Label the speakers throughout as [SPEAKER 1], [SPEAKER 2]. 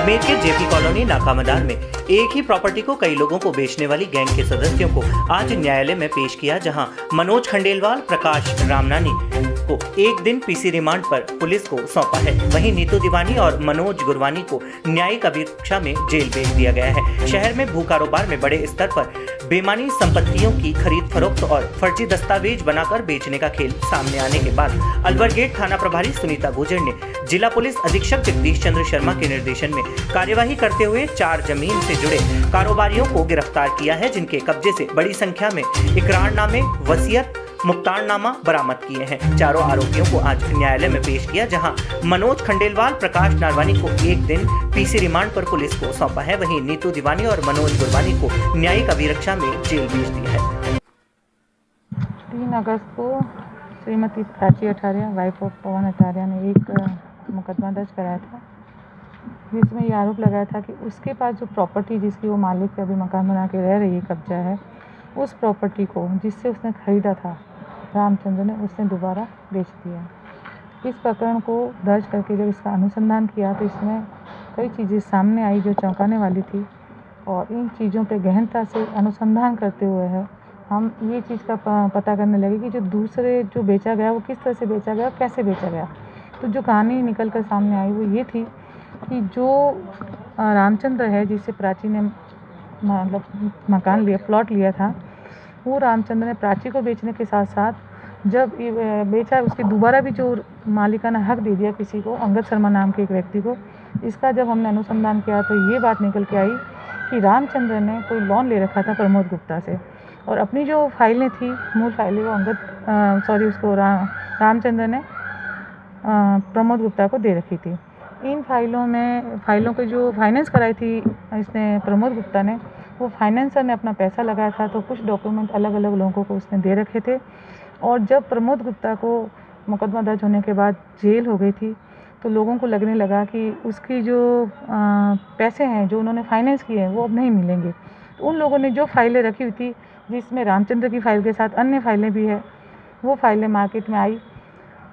[SPEAKER 1] अजमेर के JP colony नाकामदार में एक ही प्रॉपर्टी को कई लोगों को बेचने वाली गैंग के सदस्यों को आज न्यायालय में पेश किया, जहां मनोज खंडेलवाल, प्रकाश रामनानी को एक दिन पीसी रिमांड पर पुलिस को सौंपा है। वहीं नीतू दीवानी और मनोज गुरवानी को न्यायिक अभिरक्षा में जेल भेज दिया गया है। शहर में भू कारोबार में बड़े स्तर पर बेमानी संपत्तियों की खरीद फरोख्त और फर्जी दस्तावेज बनाकर बेचने का खेल सामने आने के बाद अलवर गेट थाना प्रभारी सुनीता गुर्जर ने जिला पुलिस अधीक्षक जगदीश चंद्र शर्मा के निर्देशन में कार्यवाही करते हुए 4 जमीन से जुड़े कारोबारियों को गिरफ्तार किया है, जिनके कब्जे से बड़ी संख्या में इकरारनामे, वसीयत, मुख्तारनामा बरामद किए हैं। चारों आरोपियों को आज न्यायालय में पेश किया, जहां मनोज खंडेलवाल, प्रकाश नारवानी को एक दिन पीसी रिमांड पर पुलिस को सौंपा है। वहीं नीतू दीवानी और मनोज गुरवानी को न्यायिक अभिरक्षा में जेल भेज दिया है।
[SPEAKER 2] 3 अगस्त को श्रीमती प्राची अठारिया, वाइफ ऑफ पवन अठारिया, ने एक मुकदमा दर्ज कराया था, जिसमें ये आरोप लगाया था कि उसके पास जो प्रॉपर्टी जिसकी वो मालिक अभी मकान बना के रह रही है, कब्जा है, उस प्रॉपर्टी को जिससे उसने ख़रीदा था रामचंद्र ने, उसने दोबारा बेच दिया। इस प्रकरण को दर्ज करके जब इसका अनुसंधान किया तो इसमें कई चीज़ें सामने आई जो चौंकाने वाली थी, और इन चीज़ों पे गहनता से अनुसंधान करते हुए है हम ये चीज़ का पता करने लगे कि जो दूसरे जो बेचा गया वो किस तरह से बेचा गया, कैसे बेचा गया। तो जो कहानी निकल कर सामने आई वो ये थी कि जो रामचंद्र है, जिससे प्राची ने मतलब मकान लिया, प्लॉट लिया था, वो रामचंद्र ने प्राची को बेचने के साथ साथ जब बेचा, उसके दोबारा भी जो मालिकाना हक दे दिया किसी को, अंगद शर्मा नाम के एक व्यक्ति को। इसका जब हमने अनुसंधान किया तो ये बात निकल के आई कि रामचंद्र ने कोई लोन ले रखा था प्रमोद गुप्ता से, और अपनी जो फाइलें थी, मूल फाइलें, वो रामचंद्र ने प्रमोद गुप्ता को दे रखी थी। इन फाइलों के जो फाइनेंस कराई थी इसने प्रमोद गुप्ता ने, वो फाइनेंसर ने अपना पैसा लगाया था, तो कुछ डॉक्यूमेंट अलग अलग लोगों को उसने दे रखे थे। और जब प्रमोद गुप्ता को मुकदमा दर्ज होने के बाद जेल हो गई थी, तो लोगों को लगने लगा कि उसकी जो पैसे हैं जो उन्होंने फाइनेंस किए हैं वो अब नहीं मिलेंगे। तो उन लोगों ने जो फाइलें रखी हुई थी, जिसमें रामचंद्र की फ़ाइल के साथ अन्य फाइलें भी है, वो फाइलें मार्केट में आई।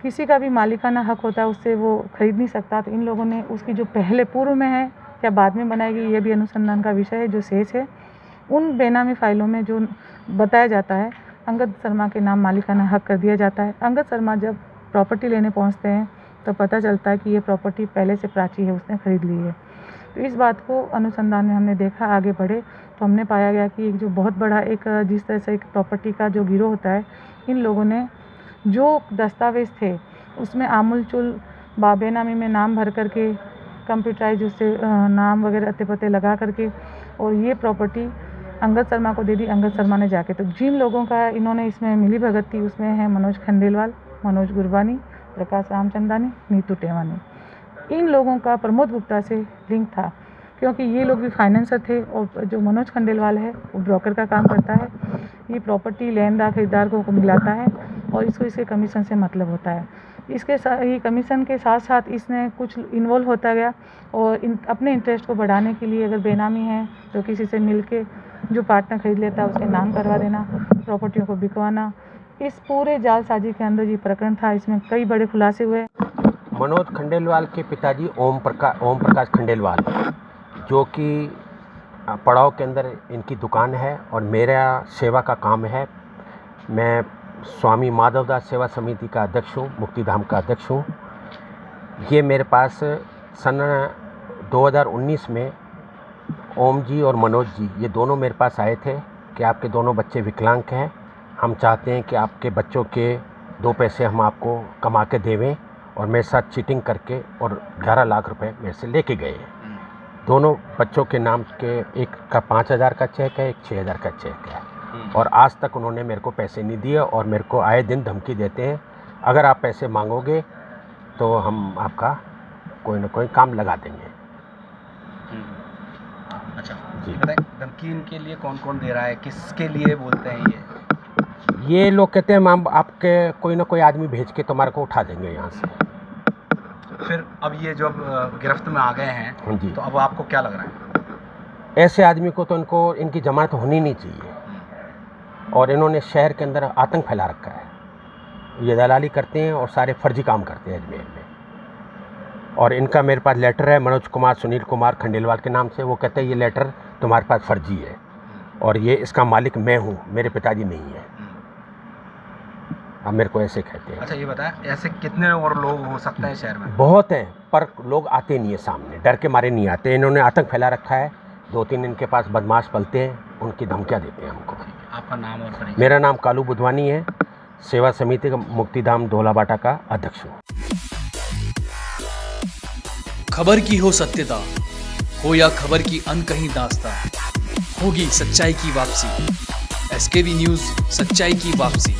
[SPEAKER 2] किसी का भी मालिकाना हक होता है, उससे वो ख़रीद नहीं सकता। तो इन लोगों ने उसकी जो पहले पूर्व में है या बाद में बनाएगी, ये भी अनुसंधान का विषय है। जो शेष है उन बेनामी फ़ाइलों में जो बताया जाता है, अंगद शर्मा के नाम मालिकाना हक कर दिया जाता है। अंगद शर्मा जब प्रॉपर्टी लेने पहुंचते हैं तो पता चलता है कि ये प्रॉपर्टी पहले से प्राची है, उसने ख़रीद ली है। तो इस बात को अनुसंधान में हमने देखा, आगे बढ़े तो हमने पाया गया कि एक जो बहुत बड़ा एक जिस तरह से एक प्रॉपर्टी का जो गिरोह होता है, इन लोगों ने जो दस्तावेज़ थे उसमें आमूल-चूल बेनामी में नाम भर करके, कंप्यूटराइज उससे नाम वगैरह अत्ते पते लगा करके, और ये प्रॉपर्टी अंगद शर्मा को दे दी। अंगद शर्मा ने जाके, तो जिन लोगों का इन्होंने इसमें मिली भगत थी उसमें है मनोज खंडेलवाल, मनोज गुरबानी, प्रकाश रामचंदानी, नीतू टेवानी। इन लोगों का प्रमोद गुप्ता से लिंक था, क्योंकि ये लोग भी फाइनेंसर थे, और जो मनोज खंडेलवाल है वो ब्रोकर का काम करता है। ये प्रॉपर्टी लेनदार खरीदार को मिलाता है और इसको इसके कमीशन से मतलब होता है। इसके ये कमीशन के साथ साथ इसने कुछ इन्वॉल्व होता गया, और अपने इंटरेस्ट को बढ़ाने के लिए अगर बेनामी है तो किसी से मिल के जो पार्टनर खरीद लेता है उसके नाम करवा देना, प्रॉपर्टियों को बिकवाना। इस पूरे जालसाजी के अंदर ये प्रकरण था। इसमें कई बड़े खुलासे हुए।
[SPEAKER 3] मनोज खंडेलवाल के पिताजी ओम प्रकाश खंडेलवाल, जो कि पड़ाव के अंदर इनकी दुकान है और मेरा सेवा का काम है। मैं स्वामी माधवदास सेवा समिति का अध्यक्ष हूँ, मुक्तिधाम का अध्यक्ष हूँ। ये मेरे पास सन 2019 में ओम जी और मनोज जी, ये दोनों मेरे पास आए थे कि आपके दोनों बच्चे विकलांग हैं, हम चाहते हैं कि आपके बच्चों के 2 पैसे हम आपको कमा के देवें, और मेरे साथ चीटिंग करके और 11 लाख रुपए मेरे से लेके गए हैं। दोनों बच्चों के नाम के, एक का 5,000 का चेक है, एक 6,000 का चेक है, और आज तक उन्होंने मेरे को पैसे नहीं दिए, और मेरे को आए दिन धमकी देते हैं, अगर आप पैसे मांगोगे तो हम आपका कोई ना कोई काम लगा देंगे।
[SPEAKER 4] अच्छा जी, बताएं धमकी इनके लिए कौन कौन दे रहा है, किसके लिए बोलते हैं
[SPEAKER 3] ये लोग कहते हैं हम आपके कोई ना कोई आदमी भेज के तुम्हारे को उठा देंगे यहाँ से।
[SPEAKER 4] फिर अब ये जब गिरफ्त में आ गए हैं
[SPEAKER 3] जी,
[SPEAKER 4] तो अब आपको क्या लग रहा है?
[SPEAKER 3] ऐसे आदमी को तो इनकी जमानत होनी नहीं चाहिए, और इन्होंने शहर के अंदर आतंक फैला रखा है। ये दलाली करते हैं और सारे फर्जी काम करते हैं अजमेर में। और इनका मेरे पास लेटर है मनोज कुमार सुनील कुमार खंडेलवाल के नाम से। वो कहते हैं ये लेटर तुम्हारे पास फर्जी है और ये इसका मालिक मैं हूँ, मेरे पिताजी नहीं है। अब मेरे को ऐसे कहते हैं।
[SPEAKER 4] अच्छा ये बताएं, ऐसे कितने और लोग हो सकते हैं शहर में?
[SPEAKER 3] बहुत हैं, पर लोग आते नहीं है सामने, डर के मारे नहीं आते। इन्होंने आतंक फैला रखा है। 2-3 इनके पास बदमाश पलते हैं, उनकी धमकियाँ देते हैं हमको।
[SPEAKER 4] आपका नाम और परिचय?
[SPEAKER 3] मेरा नाम कालू बुधवानी है, सेवा समिति का मुक्तिधाम ढोलाबाटा का अध्यक्ष हूँ।
[SPEAKER 5] खबर की हो सत्यता, हो या खबर की अनकही दास्तां, होगी सच्चाई की वापसी। SKB न्यूज़, सच्चाई की वापसी।